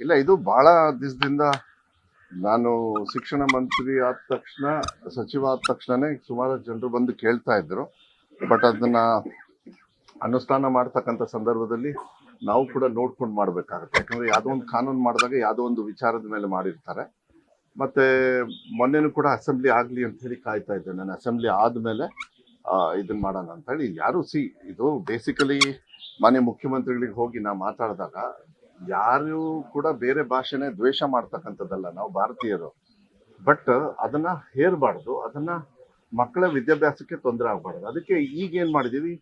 ಇಲ್ಲ, ಇದು ಬಹಳ ದಿವಸದಿಂದ ನಾನು ಶಿಕ್ಷಣ ಮಂತ್ರಿ ಆದ ತಕ್ಷಣ, ಸಚಿವ ಆದ ತಕ್ಷಣನೇ ಸುಮಾರು ಜನರು ಬಂದು ಕೇಳ್ತಾ ಇದ್ರು. ಬಟ್ ಅದನ್ನ ಅನುಷ್ಠಾನ ಮಾಡ್ತಕ್ಕಂಥ ಸಂದರ್ಭದಲ್ಲಿ ನಾವು ಕೂಡ ನೋಡ್ಕೊಂಡು ಮಾಡ್ಬೇಕಾಗುತ್ತೆ. ಯಾಕಂದ್ರೆ ಯಾವುದೋ ಒಂದು ಕಾನೂನು ಮಾಡಿದಾಗ ಯಾವುದೋ ಒಂದು ವಿಚಾರದ ಮೇಲೆ ಮಾಡಿರ್ತಾರೆ. ಮತ್ತೆ ಮೊನ್ನೆನೂ ಕೂಡ ಅಸೆಂಬ್ಲಿ ಆಗ್ಲಿ ಅಂತ ಹೇಳಿ ಕಾಯ್ತಾ ಇದ್ದೆ ನಾನು. ಅಸೆಂಬ್ಲಿ ಆದ್ಮೇಲೆ ಇದನ್ನ ಮಾಡೋಣ ಅಂತ ಹೇಳಿ. ಯಾರು ಇದು ಬೇಸಿಕಲಿ ಮಾನ್ಯ ಮುಖ್ಯಮಂತ್ರಿಗಳಿಗೆ ಹೋಗಿ ನಾ ಮಾತಾಡಿದಾಗ ಯಾರು ಕೂಡ ಬೇರೆ ಭಾಷೆನೇ ದ್ವೇಷ ಮಾಡ್ತಕ್ಕಂಥದ್ದಲ್ಲ, ನಾವು ಭಾರತೀಯರು. ಬಟ್ ಅದನ್ನ ಹೇರಬಾರ್ದು, ಅದನ್ನ ಮಕ್ಕಳ ವಿದ್ಯಾಭ್ಯಾಸಕ್ಕೆ ತೊಂದರೆ ಆಗಬಾರ್ದು. ಅದಕ್ಕೆ ಈಗ ಏನ್ ಮಾಡಿದೀವಿ,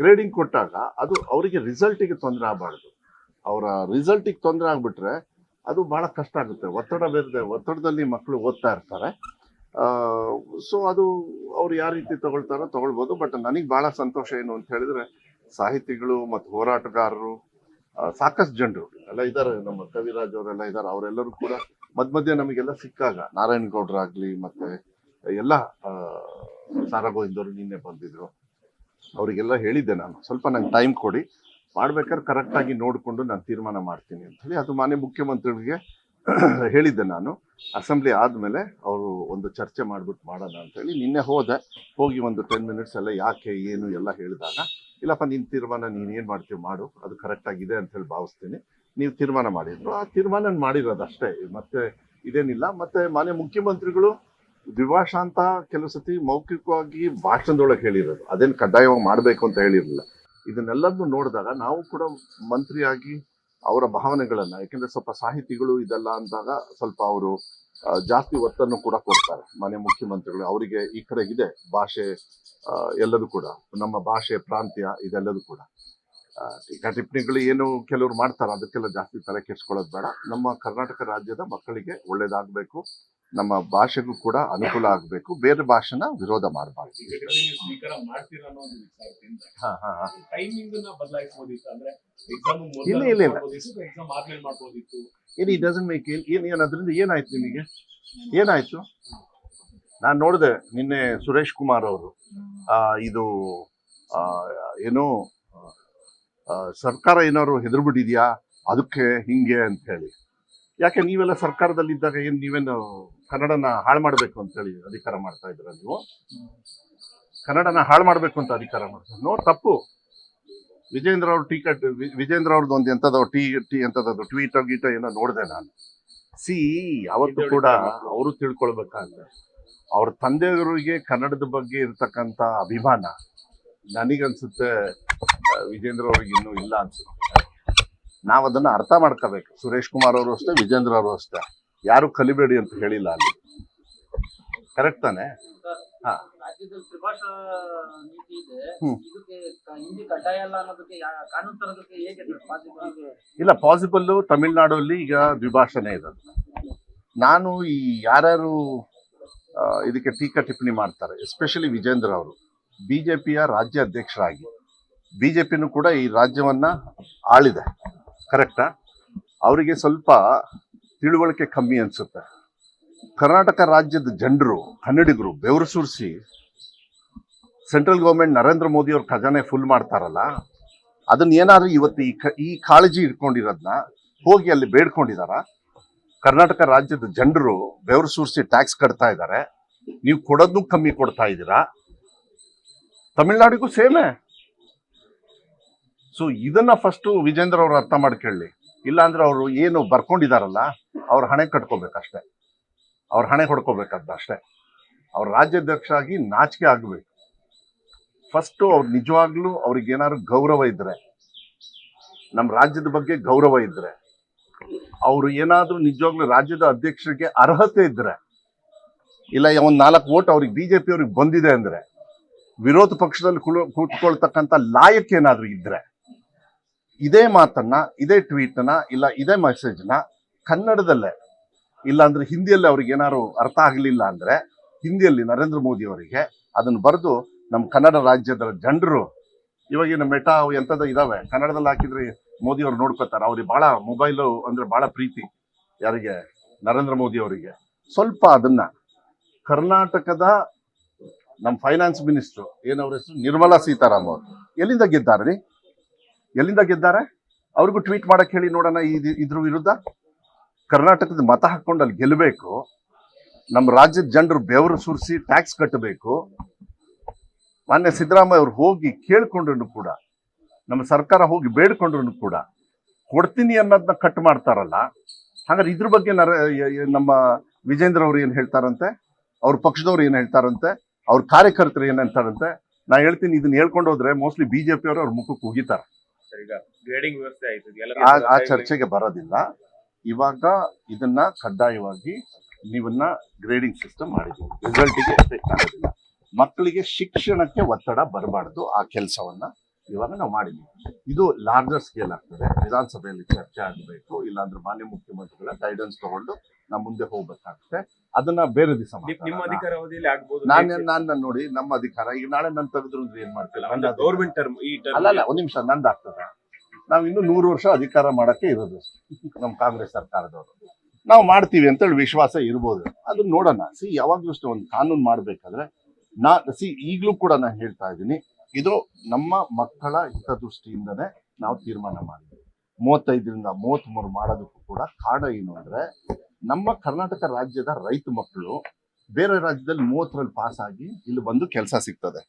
ಗ್ರೇಡಿಂಗ್ ಕೊಟ್ಟಾಗ ಅದು ಅವರಿಗೆ ರಿಸಲ್ಟಿಗೆ ತೊಂದರೆ ಆಗಬಾರ್ದು. ಅವರ ರಿಸಲ್ಟಿಗೆ ತೊಂದರೆ ಆಗ್ಬಿಟ್ರೆ ಅದು ಬಹಳ ಕಷ್ಟ ಆಗುತ್ತೆ. ಒತ್ತಡ ಬೇರೆ, ಒತ್ತಡದಲ್ಲಿ ಮಕ್ಕಳು ಓದ್ತಾ ಇರ್ತಾರೆ. ಸೊ ಅದು ಅವ್ರು ಯಾವ ರೀತಿ ತಗೊಳ್ತಾರೋ ತಗೊಳ್ಬೋದು. ಬಟ್ ನನಗೆ ಬಹಳ ಸಂತೋಷ ಏನು ಅಂತ ಹೇಳಿದ್ರೆ, ಸಾಹಿತಿಗಳು ಮತ್ತು ಹೋರಾಟಗಾರರು ಸಾಕಷ್ಟು ಜನರು ಎಲ್ಲ ಇದ್ದಾರೆ. ನಮ್ಮ ಕವಿರಾಜ್ ಅವರೆಲ್ಲ ಇದ್ದಾರೆ. ಅವರೆಲ್ಲರೂ ಕೂಡ ಮಧ್ಯ ನಮಗೆಲ್ಲ ಸಿಕ್ಕಾಗ, ನಾರಾಯಣಗೌಡರಾಗ್ಲಿ ಮತ್ತೆ ಎಲ್ಲ ಸಾರಾಗೋವಿಂದವರು ನಿನ್ನೆ ಬಂದಿದ್ರು. ಅವರಿಗೆಲ್ಲ ಹೇಳಿದ್ದೆ ನಾನು, ಸ್ವಲ್ಪ ನಂಗೆ ಟೈಮ್ ಕೊಡಿ, ಮಾಡ್ಬೇಕಾದ್ರೆ ಕರೆಕ್ಟಾಗಿ ನೋಡಿಕೊಂಡು ನಾನು ತೀರ್ಮಾನ ಮಾಡ್ತೀನಿ ಅಂತ ಹೇಳಿ. ಅದು ಮಾನ್ಯ ಮುಖ್ಯಮಂತ್ರಿಗಳಿಗೆ ಹೇಳಿದ್ದೆ ನಾನು. ಅಸೆಂಬ್ಲಿ ಆದಮೇಲೆ ಅವರು ಒಂದು ಚರ್ಚೆ ಮಾಡ್ಬಿಟ್ಟು ಮಾಡೋಣ ಅಂತ ಹೇಳಿ ನಿನ್ನೆ ಹೋಗಿ ಒಂದು 10 ಮಿನಿಟ್ಸ್ ಎಲ್ಲ ಯಾಕೆ ಏನು ಎಲ್ಲ ಹೇಳಿದಾಗ, ಇಲ್ಲಪ್ಪ ನಿನ್ನ ತೀರ್ಮಾನ ನೀನು ಏನು ಮಾಡ್ತೀವಿ ಮಾಡು, ಅದು ಕರೆಕ್ಟಾಗಿದೆ ಅಂತ ಹೇಳಿ ಭಾವಿಸ್ತೀನಿ, ನೀವು ತೀರ್ಮಾನ ಮಾಡಿದ್ರು. ಆ ತೀರ್ಮಾನ ಮಾಡಿರೋದು ಅಷ್ಟೇ, ಮತ್ತೆ ಇದೇನಿಲ್ಲ. ಮತ್ತೆ ಮಾನ್ಯ ಮುಖ್ಯಮಂತ್ರಿಗಳು ದ್ವಿಭಾಷಾ ಅಂತ ಕೆಲವು ಸತಿ ಮೌಖಿಕವಾಗಿ ಭಾಷಣದೊಳಗೆ ಹೇಳಿರೋದು, ಅದೇನು ಕಡ್ಡಾಯವಾಗಿ ಮಾಡಬೇಕು ಅಂತ ಹೇಳಿರಲಿಲ್ಲ. ಇದನ್ನೆಲ್ಲದನ್ನು ನೋಡಿದಾಗ ನಾವು ಕೂಡ ಮಂತ್ರಿಯಾಗಿ ಅವರ ಭಾವನೆಗಳನ್ನ, ಯಾಕೆಂದ್ರೆ ಸ್ವಲ್ಪ ಸಾಹಿತಿಗಳು ಇದೆಲ್ಲ ಅಂದಾಗ ಸ್ವಲ್ಪ ಅವರು ಜಾಸ್ತಿ ಒತ್ತನ್ನು ಕೂಡ ಕೊಡ್ತಾರೆ ಮಾನ್ಯ ಮುಖ್ಯಮಂತ್ರಿಗಳು. ಅವರಿಗೆ ಈ ಕಡೆ ಇದೆ ಭಾಷೆ, ಎಲ್ಲದೂ ಕೂಡ ನಮ್ಮ ಭಾಷೆ, ಪ್ರಾಂತ್ಯ ಇದೆಲ್ಲದೂ ಕೂಡ ಟೀಕಾ ಟಿಪ್ಪಣಿಗಳು ಏನು ಕೆಲವರು ಮಾಡ್ತಾರೆ, ಅದಕ್ಕೆಲ್ಲ ಜಾಸ್ತಿ ತಲೆ ಕೆಡಿಸ್ಕೊಳ್ಳೋದು ಬೇಡ. ನಮ್ಮ ಕರ್ನಾಟಕ ರಾಜ್ಯದ ಮಕ್ಕಳಿಗೆ ಒಳ್ಳೇದಾಗಬೇಕು, ನಮ್ಮ ಭಾಷೆಗೂ ಕೂಡ ಅನುಕೂಲ ಆಗಬೇಕು, ಬೇರೆ ಭಾಷೆನ ವಿರೋಧ ಮಾಡಬಾರ್ದು. ಅದರಿಂದ ಏನಾಯ್ತು ನಿಮಗೆ? ಏನಾಯ್ತು? ನಾನು ನೋಡಿದೆ ನಿನ್ನೆ ಸುರೇಶ್ ಕುಮಾರ್ ಅವರು ಇದು ಏನೋ ಸರ್ಕಾರ ಏನಾದ್ರು ಹೆದರ್ಬಿಟ್ಟಿದ್ಯಾ ಅದಕ್ಕೆ ಹಿಂಗೆ ಅಂತ ಹೇಳಿ. ಯಾಕೆ ನೀವೆಲ್ಲ ಸರ್ಕಾರದಲ್ಲಿದ್ದಾಗ ಏನು ನೀವೇನು ಕನ್ನಡನ ಹಾಳು ಮಾಡಬೇಕು ಅಂತ ಹೇಳಿ ಅಧಿಕಾರ ಮಾಡ್ತಾ ಇದ್ರ? ನೀವು ಕನ್ನಡನ ಹಾಳು ಮಾಡಬೇಕು ಅಂತ ಅಧಿಕಾರ ಮಾಡ್ತಾರೆ. ನೋ, ತಪ್ಪು. ವಿಜೇಂದ್ರ ಅವ್ರ ವಿಜೇಂದ್ರ ಅವ್ರದ್ದು ಒಂದು ಎಂಥದ್ದು ಎಂಥದ್ದು ಟ್ವೀಟ್ ಗೀಟ ಏನೋ ನೋಡಿದೆ ನಾನು. ಯಾವತ್ತೂ ಕೂಡ ಅವರು ತಿಳ್ಕೊಳ್ಬೇಕಾದ್ರೆ ಅವ್ರ ತಂದೆಯವರಿಗೆ ಕನ್ನಡದ ಬಗ್ಗೆ ಇರ್ತಕ್ಕಂಥ ಅಭಿಮಾನ ನನಗನ್ಸುತ್ತೆ ವಿಜೇಂದ್ರ ಅವ್ರಿಗೆ ಇನ್ನೂ ಇಲ್ಲ ಅನ್ಸುತ್ತೆ. ನಾವು ಅದನ್ನ ಅರ್ಥ ಮಾಡ್ಕೋಬೇಕು. ಸುರೇಶ್ ಕುಮಾರ್ ಅವರು ಅಷ್ಟೇ, ವಿಜೇಂದ್ರ ಅವರು ಅಷ್ಟೇ, ಯಾರು ಕಲಿಬೇಡಿ ಅಂತ ಹೇಳಿಲ್ಲ ಅಲ್ಲಿ. ಕರೆಕ್ಟ್ ತಾನೆ? ಇಲ್ಲ, ಪಾಸಿಬಲ್. ತಮಿಳ್ನಾಡಲ್ಲಿ ಈಗ ದ್ವಿಭಾಷೆನೇ ಇದೆ. ನಾನು ಈ ಯಾರ್ಯಾರು ಇದಕ್ಕೆ ಟೀಕಾ ಟಿಪ್ಪಣಿ ಮಾಡ್ತಾರೆ, ಎಸ್ಪೆಷಲಿ ವಿಜೇಂದ್ರ ಅವರು ಬಿಜೆಪಿಯ ರಾಜ್ಯ ಅಧ್ಯಕ್ಷರಾಗಿ, ಬಿಜೆಪಿನೂ ಕೂಡ ಈ ರಾಜ್ಯವನ್ನ ಆಳಿದೆ, ಕರೆಕ್ಟಾ? ಅವರಿಗೆ ಸ್ವಲ್ಪ ತಿಳುವಳಿಕೆ ಕಮ್ಮಿ ಅನ್ಸುತ್ತೆ. ಕರ್ನಾಟಕ ರಾಜ್ಯದ ಜನರು, ಕನ್ನಡಿಗರು ಬೆವರು ಸುರಿಸಿ ಸೆಂಟ್ರಲ್ ಗೌರ್ಮೆಂಟ್ ನರೇಂದ್ರ ಮೋದಿ ಅವ್ರ ಖಜಾನೆ ಫುಲ್ ಮಾಡ್ತಾರಲ್ಲ, ಅದನ್ನ ಏನಾದ್ರೂ ಇವತ್ತು ಈ ಕಾಳಜಿ ಇಟ್ಕೊಂಡಿರೋದನ್ನ ಹೋಗಿ ಅಲ್ಲಿ ಬೇಡ್ಕೊಂಡಿದಾರ? ಕರ್ನಾಟಕ ರಾಜ್ಯದ ಜನರು ಬೆವರು ಸುರಿಸಿ ಟ್ಯಾಕ್ಸ್ ಕಟ್ತಾ ಇದ್ದಾರೆ, ನೀವು ಕೊಡೋದನ್ನು ಕಮ್ಮಿ ಕೊಡ್ತಾ ಇದ್ದೀರಾ. ತಮಿಳ್ನಾಡಿಗೂ ಸೇಮೆ. ಸೊ ಇದನ್ನ ಫಸ್ಟ್ ವಿಜೇಂದ್ರ ಅವರು ಅರ್ಥ ಮಾಡ್ಕೊಳ್ಳಿ. ಇಲ್ಲ ಅಂದ್ರೆ ಅವರು ಏನು ಬರ್ಕೊಂಡಿದಾರಲ್ಲ, ಅವ್ರ ಹಣೆ ಕಟ್ಕೋಬೇಕಷ್ಟೇ, ಅವ್ರ ಹಣೆ ಹೊಡ್ಕೋಬೇಕಂತ ಅಷ್ಟೇ. ಅವ್ರ ರಾಜ್ಯಾಧ್ಯಕ್ಷ ಆಗಿ ನಾಚಿಕೆ ಆಗ್ಬೇಕು. ಫಸ್ಟ್ ಅವ್ರು ನಿಜವಾಗ್ಲೂ ಅವ್ರಿಗೆ ಏನಾದ್ರು ಗೌರವ ಇದ್ರೆ, ನಮ್ಮ ರಾಜ್ಯದ ಬಗ್ಗೆ ಗೌರವ ಇದ್ರೆ, ಅವರು ಏನಾದ್ರೂ ನಿಜವಾಗ್ಲೂ ರಾಜ್ಯದ ಅಧ್ಯಕ್ಷರಿಗೆ ಅರ್ಹತೆ ಇದ್ರೆ, ಇಲ್ಲ ಒಂದ್ 4 ವೋಟ್ ಅವ್ರಿಗೆ ಬಿಜೆಪಿ ಅವ್ರಿಗೆ ಬಂದಿದೆ ಅಂದ್ರೆ, ವಿರೋಧ ಪಕ್ಷದಲ್ಲಿ ಕೂತ್ಕೊಳ್ತಕ್ಕಂಥ ಲಾಯಕ್ ಏನಾದ್ರೂ ಇದ್ರೆ, ಇದೇ ಮಾತನ್ನ, ಇದೇ ಟ್ವೀಟ್ನ, ಇಲ್ಲ ಇದೇ ಮೆಸೇಜ್ನ ಕನ್ನಡದಲ್ಲೇ, ಇಲ್ಲ ಅಂದ್ರೆ ಹಿಂದಿಯಲ್ಲಿ ಅವ್ರಿಗೆ ಏನಾದ್ರು ಅರ್ಥ ಆಗ್ಲಿಲ್ಲ ಅಂದ್ರೆ ಹಿಂದಿಯಲ್ಲಿ ನರೇಂದ್ರ ಮೋದಿ ಅವರಿಗೆ ಅದನ್ನ ಬರೆದು ನಮ್ಮ ಕನ್ನಡ ರಾಜ್ಯದ ಜನರು, ಇವಾಗಿನ ಮೆಟಾ ಎಂಥದ್ದು ಇದಾವೆ, ಕನ್ನಡದಲ್ಲಿ ಹಾಕಿದ್ರೆ ಮೋದಿ ಅವ್ರು ನೋಡ್ಕೋತಾರೆ. ಅವ್ರಿಗೆ ಬಹಳ ಮೊಬೈಲು ಅಂದ್ರೆ ಬಹಳ ಪ್ರೀತಿ, ಯಾರಿಗೆ? ನರೇಂದ್ರ ಮೋದಿ ಅವರಿಗೆ. ಸ್ವಲ್ಪ ಅದನ್ನ ಕರ್ನಾಟಕದ ನಮ್ಮ ಫೈನಾನ್ಸ್ ಮಿನಿಸ್ಟರ್ ಏನವ್ರ ಹೆಸರು, ನಿರ್ಮಲಾ ಸೀತಾರಾಮನ್ ಅವರು ಎಲ್ಲಿಂದ ಗೆದ್ದಾರೆ? ಅವ್ರಿಗೂ ಟ್ವೀಟ್ ಮಾಡಕ್ ಹೇಳಿ ನೋಡೋಣ. ಇದ್ರ ವಿರುದ್ಧ ಕರ್ನಾಟಕದ ಮತ ಹಾಕೊಂಡು ಅಲ್ಲಿ ಗೆಲ್ಲಬೇಕು, ನಮ್ಮ ರಾಜ್ಯದ ಜನರು ಬೆವರು ಸುರಿಸಿ ಟ್ಯಾಕ್ಸ್ ಕಟ್ಟಬೇಕು. ಮಾನ್ಯ ಸಿದ್ದರಾಮಯ್ಯ ಅವ್ರು ಹೋಗಿ ಕೇಳ್ಕೊಂಡ್ರು ಕೂಡ, ನಮ್ಮ ಸರ್ಕಾರ ಹೋಗಿ ಬೇಡ್ಕೊಂಡ್ರು ಕೂಡ ಕೊಡ್ತೀನಿ ಅನ್ನೋದನ್ನ ಕಟ್ ಮಾಡ್ತಾರಲ್ಲ. ಹಾಗಾದ್ರೆ ಇದ್ರ ಬಗ್ಗೆ ನಮ್ಮ ವಿಜೇಂದ್ರ ಅವ್ರು ಏನ್ ಹೇಳ್ತಾರಂತೆ, ಅವ್ರ ಪಕ್ಷದವ್ರು ಏನ್ ಹೇಳ್ತಾರಂತೆ, ಅವ್ರ ಕಾರ್ಯಕರ್ತರು ಏನ್ ಹೇಳ್ತಾರಂತೆ? ನಾ ಹೇಳ್ತೀನಿ, ಇದನ್ನ ಹೇಳ್ಕೊಂಡು ಹೋದ್ರೆ ಮೋಸ್ಟ್ಲಿ ಬಿಜೆಪಿ ಅವರು ಅವ್ರ ಮುಖಕ್ಕೆ ಹೋಗಿತಾರೆ. ಆ ಚರ್ಚೆಗೆ ಬರೋದಿಲ್ಲ. ಇವಾಗ ಇದನ್ನ ಕಡ್ಡಾಯವಾಗಿ ನೀವನ್ನ ಗ್ರೇಡಿಂಗ್ ಸಿಸ್ಟಮ್ ಮಾಡಿದ್ದೀವಿ. ರಿಸಲ್ಟಿಗೆ ಎಫೆಕ್ಟ್ ಆಗೋದಿಲ್ಲ. ಮಕ್ಕಳಿಗೆ ಶಿಕ್ಷಣಕ್ಕೆ ಒತ್ತಡ ಬರಬಾರ್ದು. ಆ ಕೆಲಸವನ್ನ ಇವಾಗ ನಾವು ಮಾಡಿದ್ದೀವಿ. ಇದು ಲಾರ್ಜರ್ ಸ್ಕೇಲ್ ಆಗ್ತದೆ. ವಿಧಾನಸಭೆಯಲ್ಲಿ ಚರ್ಚೆ ಆಗಬೇಕು, ಇಲ್ಲಾಂದ್ರೆ ಮಾನ್ಯ ಮುಖ್ಯಮಂತ್ರಿಗಳ ಗೈಡೆನ್ಸ್ ತಗೊಂಡು ನಾವು ಮುಂದೆ ಹೋಗ್ಬೇಕಾಗುತ್ತೆ. ಅದನ್ನ ಬೇರೆ ದಿವಸ ನಾನು ನೋಡಿ, ನಮ್ಮ ಅಧಿಕಾರ ಈಗ ನಾಳೆ ನಾನು ತೆಗೆದ್ರು ಅಂದ್ರೆ ಏನ್ ಮಾಡ್ತಿಲ್ಲ. ಗೌರ್ಮೆಂಟ್ ಟರ್ಮ್ ಅಲ್ಲ, ಒಂದ್ ನಿಮಿಷ, ನಂದಾಗ್ತದೆ. ನಾವ್ ಇನ್ನು 100 ವರ್ಷ ಅಧಿಕಾರ ಮಾಡಕ್ಕೆ ಇರೋದು ನಮ್ಮ ಕಾಂಗ್ರೆಸ್ ಸರ್ಕಾರದವರು. ನಾವು ಮಾಡ್ತೀವಿ ಅಂತೇಳಿ ವಿಶ್ವಾಸ ಇರ್ಬೋದು. ಅದನ್ನ ನೋಡೋಣ. ಯಾವಾಗ್ಲೂ ಅಷ್ಟೇ, ಒಂದು ಕಾನೂನು ಮಾಡ್ಬೇಕಾದ್ರೆ ಈಗಲೂ ಕೂಡ ನಾನು ಹೇಳ್ತಾ ಇದ್ದೀನಿ, ಇದು ನಮ್ಮ ಮಕ್ಕಳ ಹಿತದೃಷ್ಟಿಯಿಂದನೇ ನಾವು ತೀರ್ಮಾನ ಮಾಡಿದ್ವಿ. 35ರಿಂದ 33 ಮಾಡೋದಕ್ಕೂ ಕೂಡ ಕಾರಣ ಏನು ಅಂದ್ರೆ, ನಮ್ಮ ಕರ್ನಾಟಕ ರಾಜ್ಯದ ರೈತ ಮಕ್ಕಳು ಬೇರೆ ರಾಜ್ಯದಲ್ಲಿ 30ರಲ್ಲಿ ಪಾಸ್ ಆಗಿ ಇಲ್ಲಿ ಬಂದು ಕೆಲಸ ಸಿಗ್ತದೆ.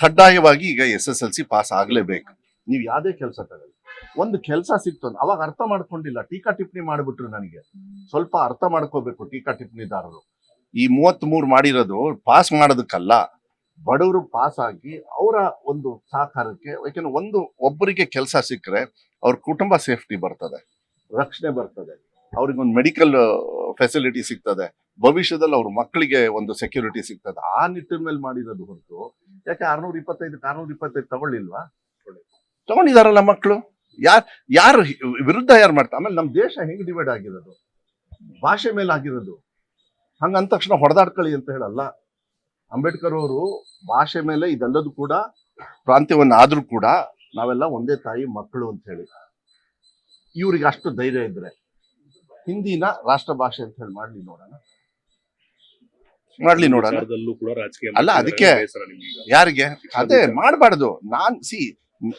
ಕಡ್ಡಾಯವಾಗಿ ಈಗ SSLC ಪಾಸ್ ಆಗ್ಲೇಬೇಕು. ನೀವು ಯಾವ್ದೇ ಕೆಲಸ ತಗೊಳ್ಳಿ, ಒಂದು ಕೆಲಸ ಸಿಕ್ತು ಅಂತ ಅವಾಗ ಅರ್ಥ ಮಾಡ್ಕೊಂಡಿಲ್ಲ, ಟೀಕಾ ಟಿಪ್ಪಣಿ ಮಾಡಿಬಿಟ್ರು. ನನಗೆ ಸ್ವಲ್ಪ ಅರ್ಥ ಮಾಡ್ಕೋಬೇಕು ಟೀಕಾ ಟಿಪ್ಪಣಿದಾರರು. ಈ 33 ಮಾಡಿರೋದು ಪಾಸ್ ಮಾಡೋದಕ್ಕಲ್ಲ, ಬಡವರು ಪಾಸ್ ಆಗಿ ಅವರ ಒಂದು ಸಹಕಾರಕ್ಕೆ. ಯಾಕೆಂದ್ರೆ ಒಬ್ಬರಿಗೆ ಕೆಲಸ ಸಿಕ್ಕರೆ ಅವ್ರ ಕುಟುಂಬ ಸೇಫ್ಟಿ ಬರ್ತದೆ, ರಕ್ಷಣೆ ಬರ್ತದೆ, ಅವ್ರಿಗೊಂದು ಮೆಡಿಕಲ್ ಫೆಸಿಲಿಟಿ ಸಿಗ್ತದೆ, ಭವಿಷ್ಯದಲ್ಲಿ ಅವ್ರ ಮಕ್ಕಳಿಗೆ ಒಂದು ಸೆಕ್ಯೂರಿಟಿ ಸಿಗ್ತದೆ. ಆ ನಿಟ್ಟಿನ ಮೇಲೆ ಮಾಡಿರೋದು ಹೊರತು ಯಾಕೆ 625 ತಗೊಳ್ಳಿಲ್ವಾ? ತಗೊಂಡಿದಾರಲ್ಲ ಮಕ್ಕಳು. ಯಾರು ವಿರುದ್ಧ ಯಾರು ಮಾಡ್ತಾರೆ? ಆಮೇಲೆ ನಮ್ಮ ದೇಶ ಹೆಂಗ್ ಡಿವೈಡ್ ಆಗಿರೋದು, ಭಾಷೆ ಮೇಲೆ ಆಗಿರೋದು. ಹಂಗಂದ ತಕ್ಷಣ ಹೊಡೆದಾಡ್ಕೊಳ್ಳಿ ಅಂತ ಹೇಳಲ್ಲ. ಅಂಬೇಡ್ಕರ್ ಅವರು ಭಾಷೆ ಮೇಲೆ ಇದೆಲ್ಲದೂ ಕೂಡ ಪ್ರಾಂತ್ಯವನ್ನ ಆದ್ರೂ ಕೂಡ ನಾವೆಲ್ಲ ಒಂದೇ ತಾಯಿ ಮಕ್ಕಳು ಅಂತ ಹೇಳಿ. ಇವ್ರಿಗೆ ಅಷ್ಟು ಧೈರ್ಯ ಇದ್ರೆ ಹಿಂದಿನ ರಾಷ್ಟ್ರ ಭಾಷೆ ಅಂತ ಹೇಳಿ ಮಾಡ್ಲಿ ನೋಡೋಣ. ಅಲ್ಲ, ಅದಕ್ಕೆ ಯಾರಿಗೆ ಅದೇ ಮಾಡಬಾರ್ದು.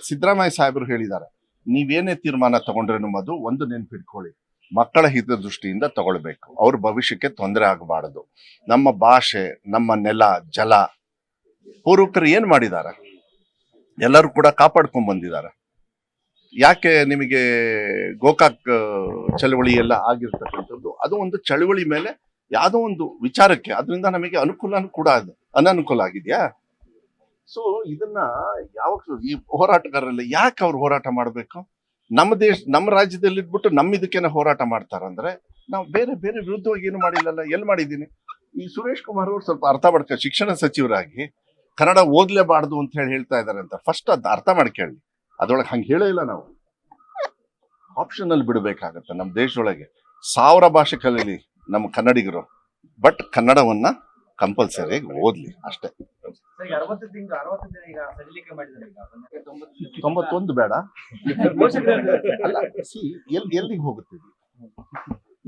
ಸಿದ್ದರಾಮಯ್ಯ ಸಾಹೇಬರು ಹೇಳಿದ್ದಾರೆ, ನೀವೇನೇ ತೀರ್ಮಾನ ತಗೊಂಡ್ರೇನು ಮಧು, ಒಂದು ನೆನ್ಪಿಟ್ಕೊಳ್ಳಿ, ಮಕ್ಕಳ ಹಿತದೃಷ್ಟಿಯಿಂದ ತಗೊಳ್ಬೇಕು. ಅವ್ರ ಭವಿಷ್ಯಕ್ಕೆ ತೊಂದರೆ ಆಗಬಾರದು. ನಮ್ಮ ಭಾಷೆ, ನಮ್ಮ ನೆಲ, ಜಲ, ಪೂರ್ವಕರು ಏನ್ ಮಾಡಿದ್ದಾರೆ ಎಲ್ಲರೂ ಕೂಡ ಕಾಪಾಡ್ಕೊಂಡ್ ಬಂದಿದ್ದಾರೆ. ಯಾಕೆ ನಿಮಗೆ ಗೋಕಾಕ್ ಚಳವಳಿ ಎಲ್ಲ ಆಗಿರ್ತಕ್ಕಂಥದ್ದು, ಅದು ಒಂದು ಚಳವಳಿ ಮೇಲೆ ಯಾವುದೋ ಒಂದು ವಿಚಾರಕ್ಕೆ, ಅದರಿಂದ ನಮಗೆ ಅನುಕೂಲನೂ ಕೂಡ ಅನನುಕೂಲ ಆಗಿದ್ಯಾ? ಸೊ ಇದನ್ನ ಯಾವಾಗ ಈ ಹೋರಾಟಗಾರರಲ್ಲಿ ಯಾಕೆ ಅವ್ರು ಹೋರಾಟ ಮಾಡಬೇಕು? ನಮ್ಮ ರಾಜ್ಯದಲ್ಲಿ ಇದ್ಬಿಟ್ಟು ನಮ್ಮ ಇದಕ್ಕೇನೆ ಹೋರಾಟ ಮಾಡ್ತಾರಂದ್ರೆ, ನಾವು ಬೇರೆ ವಿರುದ್ಧವಾಗಿ ಏನು ಮಾಡಿಲ್ಲಲ್ಲ. ಎಲ್ಲಿ ಮಾಡಿದ್ದೀನಿ? ಈ ಸುರೇಶ್ ಕುಮಾರ್ ಅವರು ಸ್ವಲ್ಪ ಅರ್ಥ ಮಾಡ್ಕೊ, ಶಿಕ್ಷಣ ಸಚಿವರಾಗಿ ಕನ್ನಡ ಓದ್ಲೇಬಾರ್ದು ಅಂತ ಹೇಳ್ತಾ ಇದಾರೆ ಅಂತ ಫಸ್ಟ್ ಅದ್ ಅರ್ಥ ಮಾಡ್ಕೊಳ್ಳಿ. ಅದ್ರೊಳಗೆ ಹಂಗೆ ಹೇಳೇ ಇಲ್ಲ. ನಾವು ಆಪ್ಷನಲ್ ಬಿಡಬೇಕಾಗತ್ತೆ. ನಮ್ಮ ದೇಶದೊಳಗೆ 1000 ಭಾಷೆ ಕಲೀಲಿ ನಮ್ಮ ಕನ್ನಡಿಗರು, ಬಟ್ ಕನ್ನಡವನ್ನ ಕಂಪಲ್ಸರಿ ಓದ್ಲಿ ಅಷ್ಟೇ. 91 ಬೇಡ. ಅಲ್ಲ, ಎಲ್ಲಿಗೆ ಹೋಗುತ್ತೀವಿ?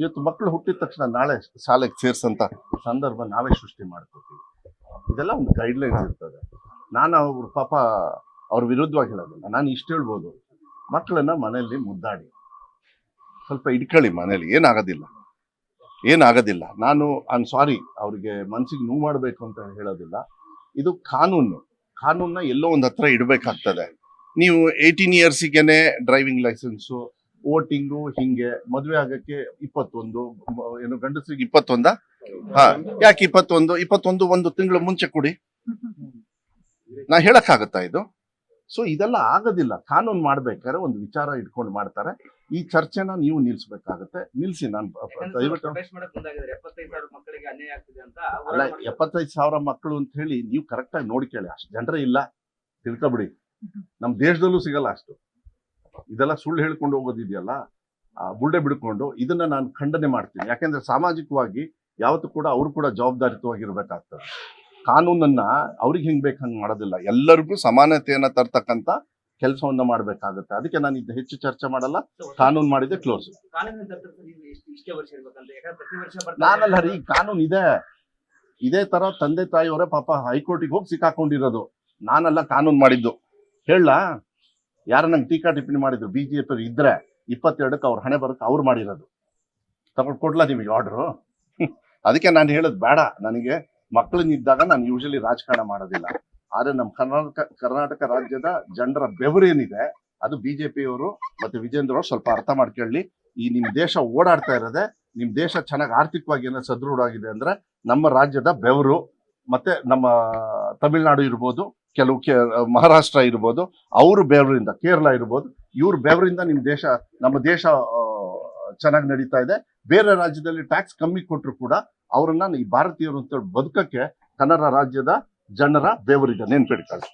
ಇವತ್ತು ಮಕ್ಕಳು ಹುಟ್ಟಿದ ತಕ್ಷಣ ನಾಳೆ ಶಾಲೆಗೆ ಸೇರ್ಸಂತ ಸಂದರ್ಭ ನಾವೇ ಸೃಷ್ಟಿ ಮಾಡ್ಕೋತೀವಿ. ಇದೆಲ್ಲ ಒಂದು ಗೈಡ್ಲೈನ್ಸ್ ಇರ್ತದೆ. ನಾನು ಅವ್ರ ಪಾಪ ಅವ್ರ ವಿರುದ್ಧವಾಗಿ ಹೇಳೋದಿಲ್ಲ. ನಾನು ಇಷ್ಟು ಹೇಳ್ಬೋದು, ಮಕ್ಕಳನ್ನ ಮನೆಯಲ್ಲಿ ಮುದ್ದಾಡಿ ಸ್ವಲ್ಪ ಇಟ್ಕೊಳ್ಳಿ, ಮನೇಲಿ ಏನಾಗೋದಿಲ್ಲ. ನಾನು ಸಾರಿ, ಅವ್ರಿಗೆ ಮನ್ಸಿಗೆ ನೋವು ಮಾಡಬೇಕು ಅಂತ ಹೇಳೋದಿಲ್ಲ. ಇದು ಕಾನೂನ್ನ ಎಲ್ಲೋ ಒಂದು ಹತ್ರ ಇಡಬೇಕಾಗ್ತದೆ. ನೀವು 18 ಇಯರ್ಸಿಗೆನೆ ಡ್ರೈವಿಂಗ್ ಲೈಸೆನ್ಸು, ವೋಟಿಂಗು, ಹಿಂಗೆ ಮದುವೆ ಆಗಕ್ಕೆ 21, ಏನು ಗಂಡಸರಿಗೆ 21. ಯಾಕೆ 21 ಒಂದು ತಿಂಗಳು ಮುಂಚೆ ಕೊಡಿ. ನಾ ಹೇಳಕ್ಕಾಗತ್ತಾ ಇದು? ಸೊ ಇದೆಲ್ಲ ಆಗೋದಿಲ್ಲ. ಕಾನೂನು ಮಾಡ್ಬೇಕಾದ್ರೆ ಒಂದು ವಿಚಾರ ಇಟ್ಕೊಂಡು ಮಾಡ್ತಾರೆ. ಈ ಚರ್ಚೆನ ನೀವು ನಿಲ್ಸ್ಬೇಕಾಗತ್ತೆ. ನಿಲ್ಸಿ. ನಾನು ದಯವಿಟ್ಟು ಅಲ್ಲ, 75,000 ಮಕ್ಕಳು ಅಂತ ಹೇಳಿ ನೀವು ಕರೆಕ್ಟಾಗಿ ನೋಡ್ಕೊಳ್ಳಿ. ಅಷ್ಟು ಜನರೇ ಇಲ್ಲ, ತಿಳ್ಕೊಬಿಡಿ. ನಮ್ಮ ದೇಶದಲ್ಲೂ ಸಿಗಲ್ಲ ಅಷ್ಟು. ಇದೆಲ್ಲ ಸುಳ್ಳು ಹೇಳ್ಕೊಂಡು ಹೋಗೋದಿದೆಯಲ್ಲ, ಬುಳ್ಳೆ ಬಿಡ್ಕೊಂಡು, ಇದನ್ನ ನಾನು ಖಂಡನೆ ಮಾಡ್ತೀನಿ. ಯಾಕೆಂದ್ರೆ ಸಾಮಾಜಿಕವಾಗಿ ಯಾವತ್ತೂ ಕೂಡ ಅವರು ಕೂಡ ಜವಾಬ್ದಾರಿತವಾಗಿರ್ಬೇಕಾಗ್ತದೆ. ಕಾನೂನನ್ನ ಅವ್ರಿಗೆ ಹೆಂಗ್ ಬೇಕು ಹಂಗೆ ಮಾಡೋದಿಲ್ಲ. ಎಲ್ಲರಿಗೂ ಸಮಾನತೆಯನ್ನ ತರ್ತಕ್ಕಂಥ ಕೆಲಸವನ್ನ ಮಾಡ್ಬೇಕಾಗುತ್ತೆ. ಅದಕ್ಕೆ ನಾನು ಇದು ಹೆಚ್ಚು ಚರ್ಚೆ ಮಾಡಲ್ಲ. ಕಾನೂನು ಮಾಡಿದೆ ಕ್ಲೋಸ್. ನಾನಲ್ಲ ರೀ, ಕಾನೂನು ಇದೆ. ಇದೇ ತರ ತಂದೆ ತಾಯಿಯವರೇ ಪಾಪ ಹೈಕೋರ್ಟಿಗೆ ಹೋಗಿ ಸಿಕ್ಕಾಕೊಂಡಿರೋದು. ನಾನಲ್ಲ ಕಾನೂನು ಮಾಡಿದ್ದು. ಹೇಳ ಯಾರು ನಂಗೆ ಟೀಕಾ ಟಿಪ್ಪಣಿ ಮಾಡಿದ್ರು ಬಿಜೆಪಿ ಇದ್ರೆ 22ಕ್ಕೆ ಅವ್ರ ಹಣೆ ಬರಕ್ಕೆ ಅವ್ರು ಮಾಡಿರೋದು. ತಗೊಂಡು ಕೊಡ್ಲಾ ನಿಮಗೆ ಆರ್ಡ್ರು? ಅದಕ್ಕೆ ನಾನು ಹೇಳೋದು ಬೇಡ. ನನಗೆ ಮಕ್ಕಳನ್ನಿದ್ದಾಗ ನಾನು ಯೂಶಲಿ ರಾಜಕಾರಣ ಮಾಡೋದಿಲ್ಲ. ಆದ್ರೆ ನಮ್ಮ ಕರ್ನಾಟಕ ರಾಜ್ಯದ ಜನರ ಬೆವರೇನಿದೆ ಅದು ಬಿಜೆಪಿಯವರು ಮತ್ತೆ ವಿಜೇಂದ್ರ ಅವರು ಸ್ವಲ್ಪ ಅರ್ಥ ಮಾಡ್ಕೊಳ್ಳಿ. ಈ ನಿಮ್ ದೇಶ ಓಡಾಡ್ತಾ ಇರೋದೆ, ನಿಮ್ ದೇಶ ಚೆನ್ನಾಗಿ ಆರ್ಥಿಕವಾಗಿ ಏನೋ ಸದೃಢ ಆಗಿದೆ ಅಂದ್ರೆ ನಮ್ಮ ರಾಜ್ಯದ ಬೆವರು. ಮತ್ತೆ ನಮ್ಮ ತಮಿಳ್ನಾಡು ಇರ್ಬೋದು, ಕೆಲವು ಮಹಾರಾಷ್ಟ್ರ ಇರ್ಬೋದು, ಅವ್ರ ಬೆವರಿಂದ, ಕೇರಳ ಇರ್ಬೋದು, ಇವ್ರ ಬೆವರಿಂದ ನಮ್ಮ ದೇಶ ಚೆನ್ನಾಗಿ ನಡೀತಾ ಇದೆ. ಬೇರೆ ರಾಜ್ಯದಲ್ಲಿ ಟ್ಯಾಕ್ಸ್ ಕಮ್ಮಿ ಕೊಟ್ಟರು ಕೂಡ ಅವರನ್ನ ಈ ಭಾರತೀಯರು ಅಂತ ಬದುಕಕ್ಕೆ ಕನ್ನಡ ರಾಜ್ಯದ ಜನರ ಬೆವರಿದೆ, ನೆನ್ಪಿಡ್ಕೊಳ್ಳಿ.